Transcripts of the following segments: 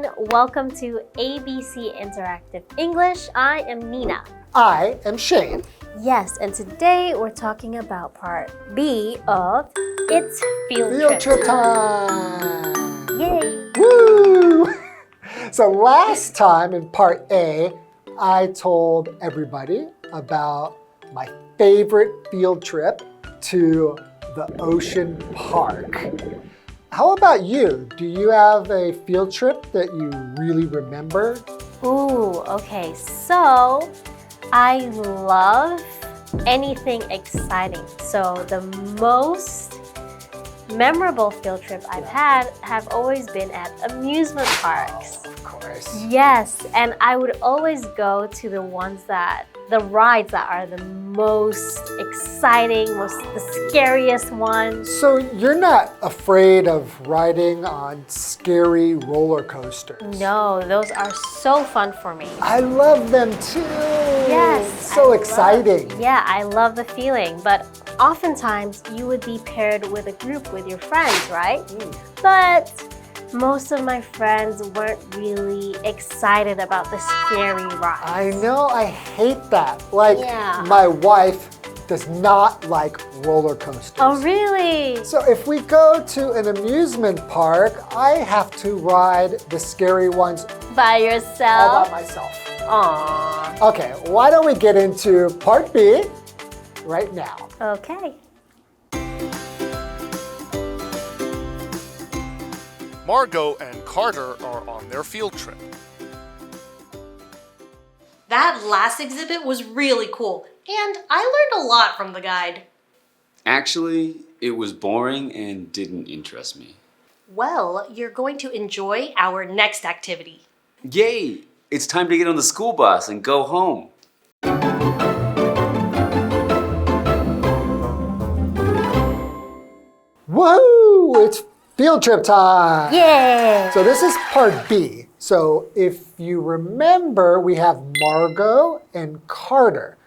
everyone. Welcome to ABC Interactive English. I am Nina. I am Shane. Yes, and today we're talking about part B of It's Field Trip time! Yay! Woo! So last time in part A, I told everybody about my favorite field trip to the ocean park. How about you? Do you have a field trip that you really remember? Ooh, okay. So I love anything exciting. So the most memorable field trip I've had have always been at amusement parks. Oh, of course. Yes, and I would always go to the rides that are the most exciting, the scariest ones. So you're not afraid of riding on scary roller coasters? No, those are so fun for me. I love them too. Yes. So exciting. I love the feeling, but oftentimes you would be paired with a group with your friends, right? But most of my friends weren't really excited about the scary rides. I know, I hate that. Like, Yeah. my wife does not like roller coasters. Oh, really? So if we go to an amusement park, I have to ride the scary ones By all yourself? by myself. Aww. Okay, why don't we get into part B right now? Okay. Margot and Carter are on their field trip. That last exhibit was really cool, and I learned a lot from the guide. Actually, it was boring and didn't interest me. Well, you're going to enjoy our next activity. Yay! It's time to get on the school bus and go home. Woohoo! It's field trip time! Yeah. So this is part B. So if you remember, we have Margot and Carter,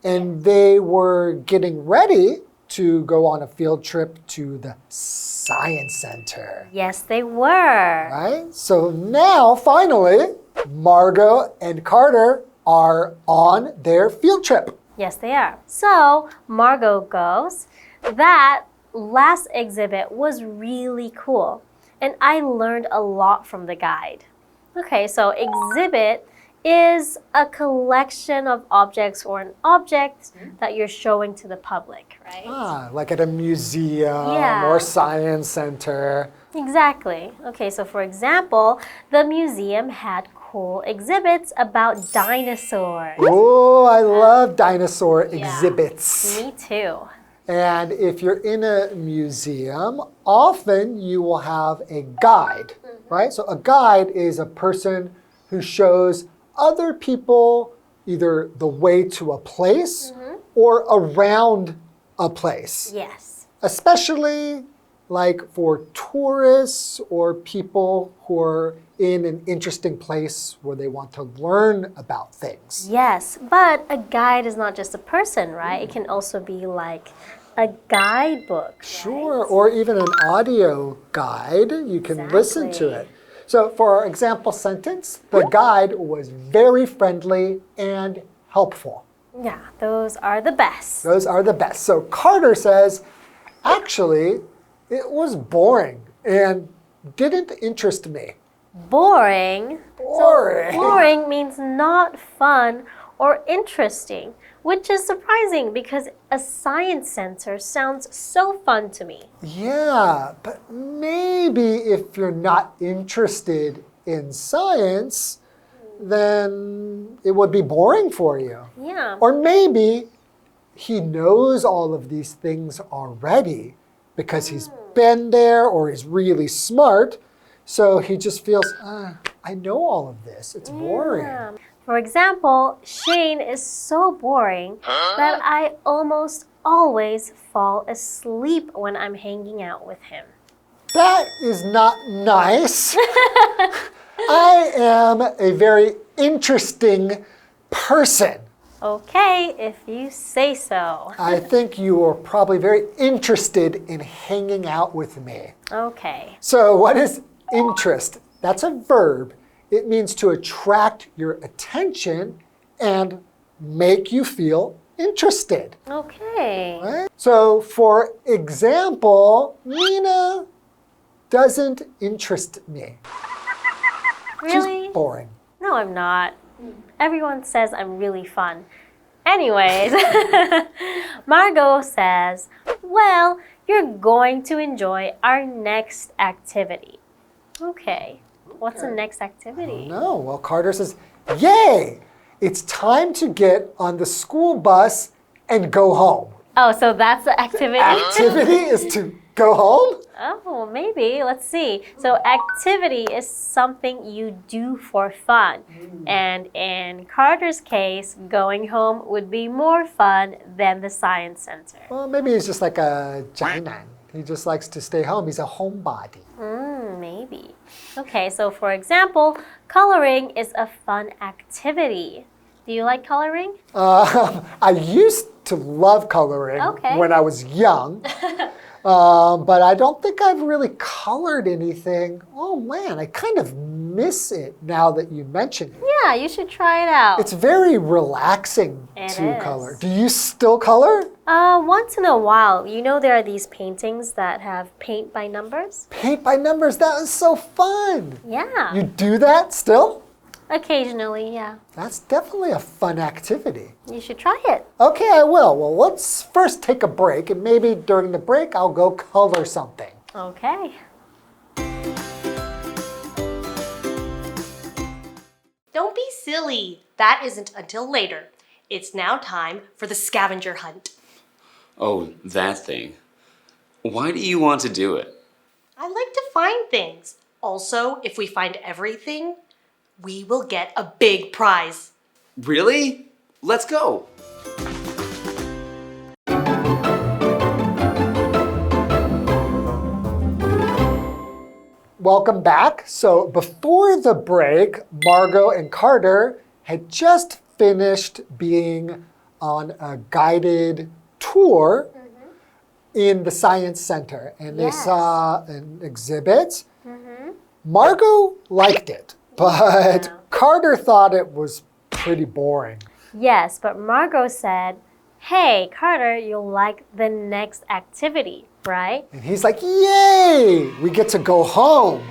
and they were getting ready to go on a field trip to the Science Center. Yes, they were. Right? So now, finally, Margot and Carter are on their field trip. Yes, they are. So Margot goes, that last exhibit was really cool, and I learned a lot from the guide. Okay, so exhibit is a collection of objects or an object that you're showing to the public, right? Ah, like at a museum Yeah. or science center. Exactly. Okay, so for example, the museum had cool exhibits about dinosaurs. Oh, I love dinosaur exhibits. Me too. And if you're in a museum, often you will have a guide, right? So a guide is a person who shows other people either the way to a place or around a place. Yes. Especially like for tourists or people who are in an interesting place where they want to learn about things. Yes, but a guide is not just a person, right? It can also be like a guidebook. Sure, or even an audio guide. You can listen to it. So for our example sentence, the guide was very friendly and helpful. Yeah, those are the best. Those are the best. So Carter says, actually, it was boring and didn't interest me. Boring. Boring. So boring means not fun or interesting, which is surprising because a science center sounds so fun to me. Yeah, but maybe if you're not interested in science, then it would be boring for you. Yeah. Or maybe he knows all of these things already because he's been there or he's really smart. So he just feels, I know all of this. It's boring. Yeah. For example, Shane is so boring that I almost always fall asleep when I'm hanging out with him. That is not nice. I am a very interesting person. Okay, if you say so. I think you are probably very interested in hanging out with me. Okay. So what is interest? That's a verb. it means to attract your attention and make you feel interested. Okay. Right? So, for example, Nina doesn't interest me. Really? She's boring. No, I'm not. Everyone says I'm really fun. Anyways, Margot says, well, you're going to enjoy our next activity. Okay. What's the next activity? No, well, Carter says, yay! It's time to get on the school bus and go home. Oh, so that's the activity? Activity is to go home? Oh, maybe. Let's see. So activity is something you do for fun. And in Carter's case, going home would be more fun than the science center. Well, maybe he's just like a 宅男. He just likes to stay home. He's a homebody. Maybe. Okay, so for example, coloring is a fun activity. Do you like coloring? I used to love coloring when I was young. But I don't think I've really colored anything. Oh man, I kind of miss it now that you mention it. Yeah, you should try it out. It's very relaxing to is. color. Do you still color? Once in a while. You know there are these paintings that have paint by numbers? Paint by numbers, that is so fun. Yeah. You do that still? Occasionally, yeah. That's definitely a fun activity. You should try it. Okay, I will. Well, let's first take a break, and maybe during the break, I'll go color something. Okay. Don't be silly. That isn't until later. It's now time for the scavenger hunt. Oh, that thing. Why do you want to do it? I like to find things. Also, if we find everything, we will get a big prize. Really? Let's go. Welcome back. So before the break, Margot and Carter had just finished being on a guided tour in the Science Center. And they saw an exhibit. Margot liked it, but Carter thought it was pretty boring. Yes, but Margot said, hey, Carter, you'll like the next activity, right? And he's like, yay, we get to go home.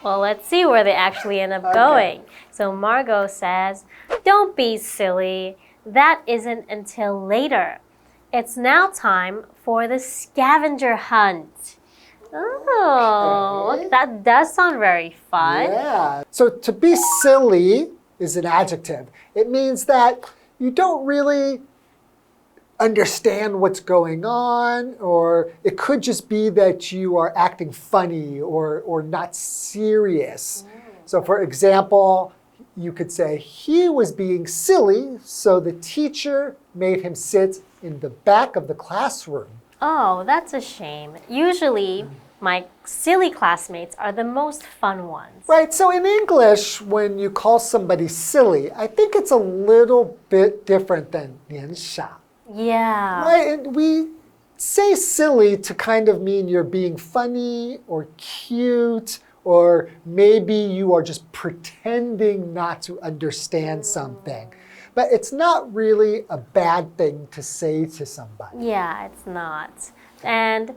Well, let's see where they actually end up going. So Margot says, don't be silly. That isn't until later. It's now time for the scavenger hunt. Oh, that does sound very fun. Yeah. So to be silly is an adjective. It means that you don't really understand what's going on, or it could just be that you are acting funny or not serious. So for example, you could say, he was being silly, so the teacher made him sit in the back of the classroom. Oh, that's a shame. Usually, my silly classmates are the most fun ones. Right, so in English, when you call somebody silly, I think it's a little bit different than 年傻. Yeah. Right, and we say silly to kind of mean you're being funny or cute, or maybe you are just pretending not to understand something. But it's not really a bad thing to say to somebody. Yeah, it's not. And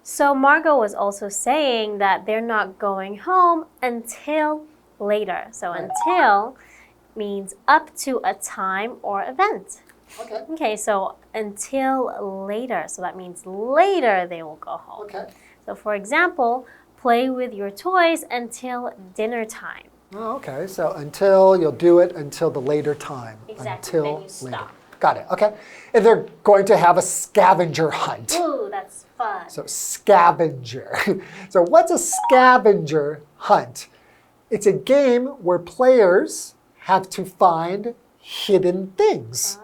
so Margot was also saying that they're not going home until later. So until means up to a time or event. Okay, so until later. So that means later they will go home. So for example, play with your toys until dinner time. Oh, okay, so until, you'll do it until the later time. Exactly, Until then you stop. later. Got it, okay. And they're going to have a scavenger hunt. Ooh, that's fun. So scavenger. So what's a scavenger hunt? It's a game where players have to find hidden things.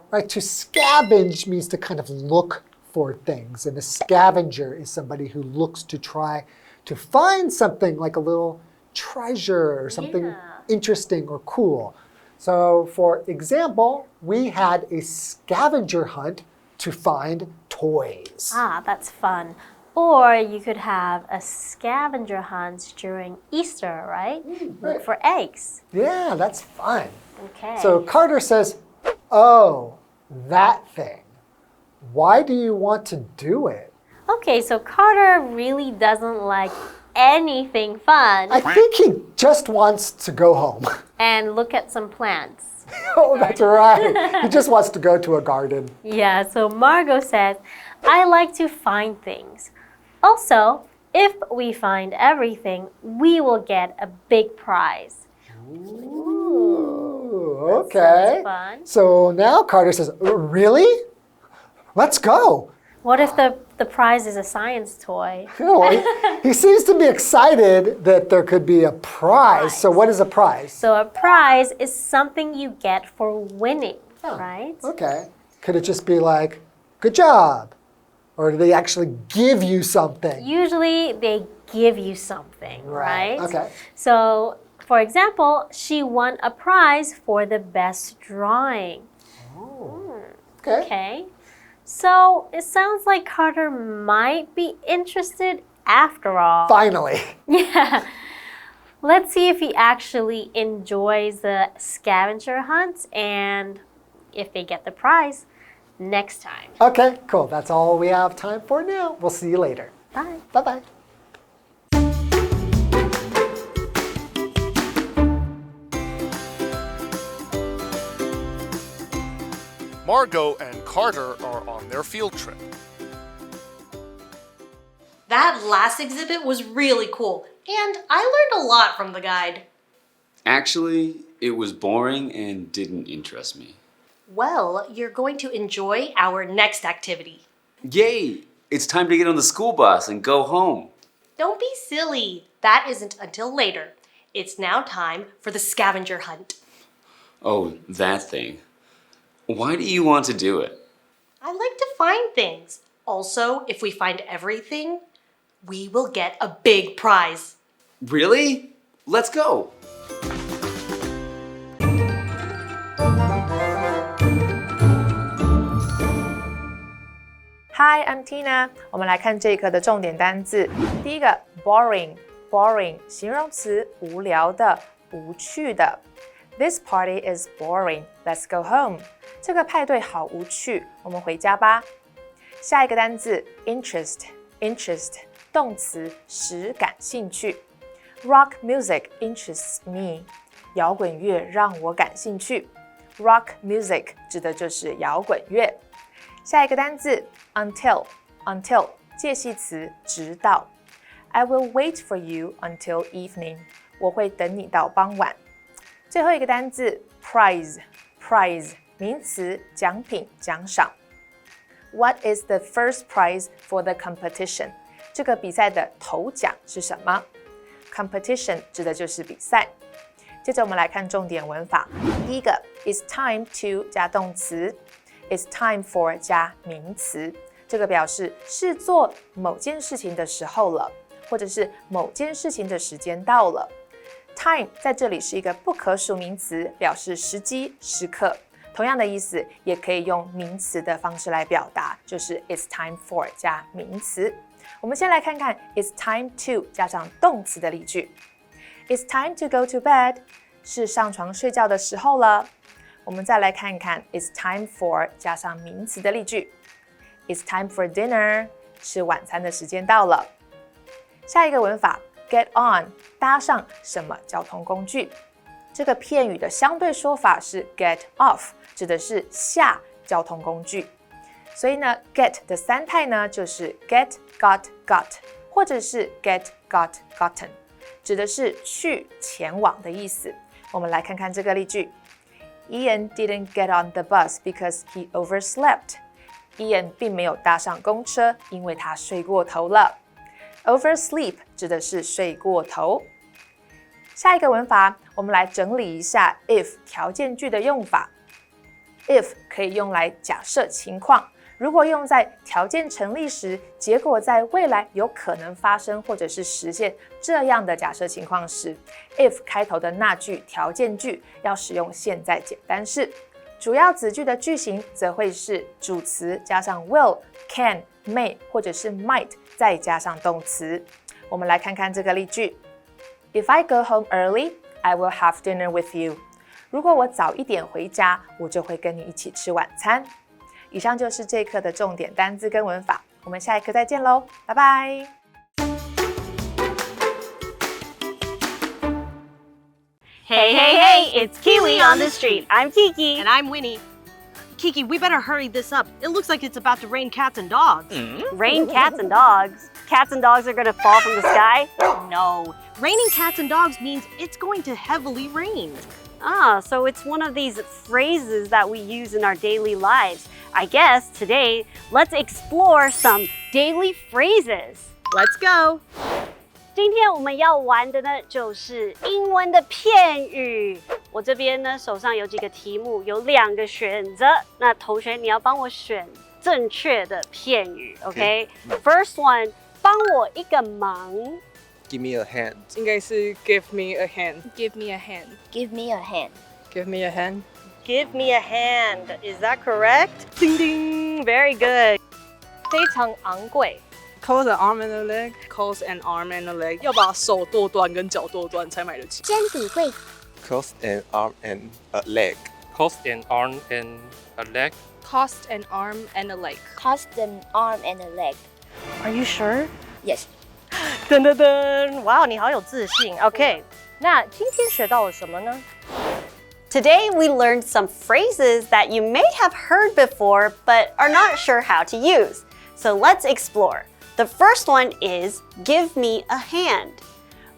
Right? To scavenge means to kind of look for things. And a scavenger is somebody who looks to try to find something like a little treasure or something interesting or cool. So for example, we had a scavenger hunt to find toys. Ah, that's fun. Or you could have a scavenger hunt during Easter, right? Look for eggs. Yeah, that's fun. Okay. So Carter says, oh, that thing. Why do you want to do it? Okay, so Carter really doesn't like anything fun. I think he just wants to go home. And look at some plants. Oh, that's right. He just wants to go to a garden. Yeah, so Margot says, I like to find things. Also, if we find everything, we will get a big prize. Ooh, okay. Sounds fun. So now Carter says, really? Let's go. What if the prize is a science toy? He seems to be excited that there could be a prize. So what is a prize? So a prize is something you get for winning, right? Okay. Could it just be like, good job? Or do they actually give you something? Usually they give you something, right? Okay. So, for example, she won a prize for the best drawing. Oh. Okay. Okay. So it sounds like Carter might be interested after all. Finally. Yeah. Let's see if he actually enjoys the scavenger hunt and if they get the prize next time. Okay, cool. That's all we have time for now. We'll see you later. Bye. Bye-bye. Margot and Carter are on their field trip. That last exhibit was really cool, and I learned a lot from the guide. Actually, it was boring and didn't interest me. Well, you're going to enjoy our next activity. Yay! It's time to get on the school bus and go home. Don't be silly. That isn't until later. It's now time for the scavenger hunt. Oh, that thing. Why do you want to do it? I like to find things. Also, if we find everything, we will get a big prize. Really? Let's go! Hi, I'm Tina. 我们来看这一课的重点单字。第一个 boring 形容词，无聊的、无趣的。This party is boring. Let's go home. 这个派对好无趣，我们回家吧。下一个单字 interest 动词，使感兴趣。Rock music interests me. 摇滚乐让我感兴趣。Rock music 指的就是摇滚乐。下一个单字 until 介系词，直到。I will wait for you until evening. 我会等你到傍晚。最后一个单字 prize 名词，奖品、奖赏。What is the first prize for the competition? 这个比赛的头奖是什么？ Competition 指的就是比赛。接着我们来看重点文法。第一个 It's time to 加动词 It's time for 加名词，这个表示是做某件事情的时候了，或者是某件事情的时间到了。Time 在这里是一个不可数名词，表示时机、时刻。同样的意思，也可以用名词的方式来表达，就是 It's time for 加名词。我们先来看看 It's time to 加上动词的例句。It's time to go to bed 是上床睡觉的时候了。我们再来看看 It's time for 加上名词的例句。It's time for dinner 是晚餐的时间到了。下一个文法 get on 搭上什么交通工具。这个片语的相对说法是 get off 指的是下交通工具。所以呢 get 的三态呢就是 get, got, got 或者是 get, got, gotten 指的是去前往的意思。我们来看看这个例句。Ian didn't get on the bus because he overslept. Ian 并没有搭上公车，因为他睡过头了。Oversleep 指的是睡过头。下一个文法，我们来整理一下 if 条件句的用法。if 可以用来假设情况，如果用在条件成立时，结果在未来有可能发生或者是实现这样的假设情况时 if 开头的那句条件句要使用现在简单式。主要子句的句型则会是主词加上 will, can, may 或者是 might 再加上动词。我们来看看这个例句。If I go home early, I will have dinner with you. 如果我早一点回家，我就会跟你一起吃晚餐。以上就是这一课的重点单字跟文法，我们下一课再见喽，拜拜。Hey, it's Kiwi on the street. I'm Kiki. And I'm Winnie. Kiki, we better hurry this up. It looks like it's about to rain cats and dogs. Rain cats and dogs. Cats and dogs are gonna fall from the sky? No, raining cats and dogs means it's going to heavily rain. Ah, so it's one of these phrases that we use in our daily lives. I guess today, let's explore some daily phrases. Let's go. 今天我们要玩的呢，就是英文的片语。我这边呢，手上有几个题目，有2个选择。那同学，你要帮我选正确的片语 ，OK？ First one， 帮我一个忙。Give me a hand. 应该是 give me a hand. Give me a hand. Give me a hand. Give me a hand. Give me a hand. Is that correct? Ding ding, very good. 非常昂贵。Cost an arm and a leg. Cost an arm and a leg. 要把手剁断跟脚剁断才买得起。真比贵。Cost an arm and a leg. Cost an arm and a leg. Cost an arm and a leg. Cost an arm and a leg. Are you sure? Yes. 噔噔噔！哇，你好有自信。OK， 那今天学到了什么呢？ Today we learned some phrases that you may have heard before but are not sure how to use. So let's explore. The first one is give me a hand.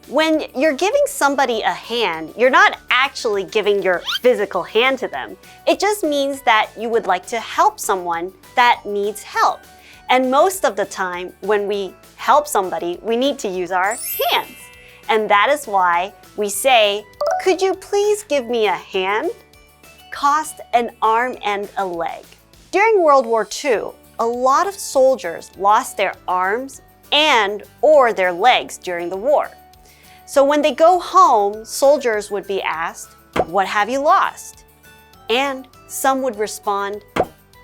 When you're giving somebody a hand, you're not actually giving your physical hand to them. It just means that you would like to help someone that needs help. And most of the time, when we help somebody, we need to use our hands. And that is why we say, could you please give me a hand? Cost an arm and a leg. During World War II, a lot of soldiers lost their arms or their legs during the war. So when they go home, soldiers would be asked, what have you lost? And some would respond,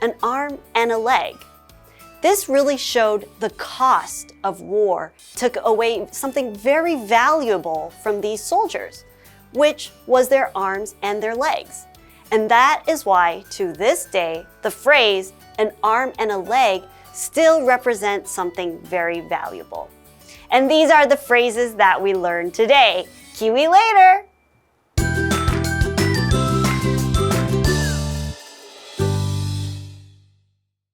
an arm and a leg. This really showed the cost of war, took away something very valuable from these soldiers, which was their arms and their legs. And that is why, to this day, the phrase, an arm and a leg, still represents something very valuable. And these are the phrases that we learned today. Kiwi later!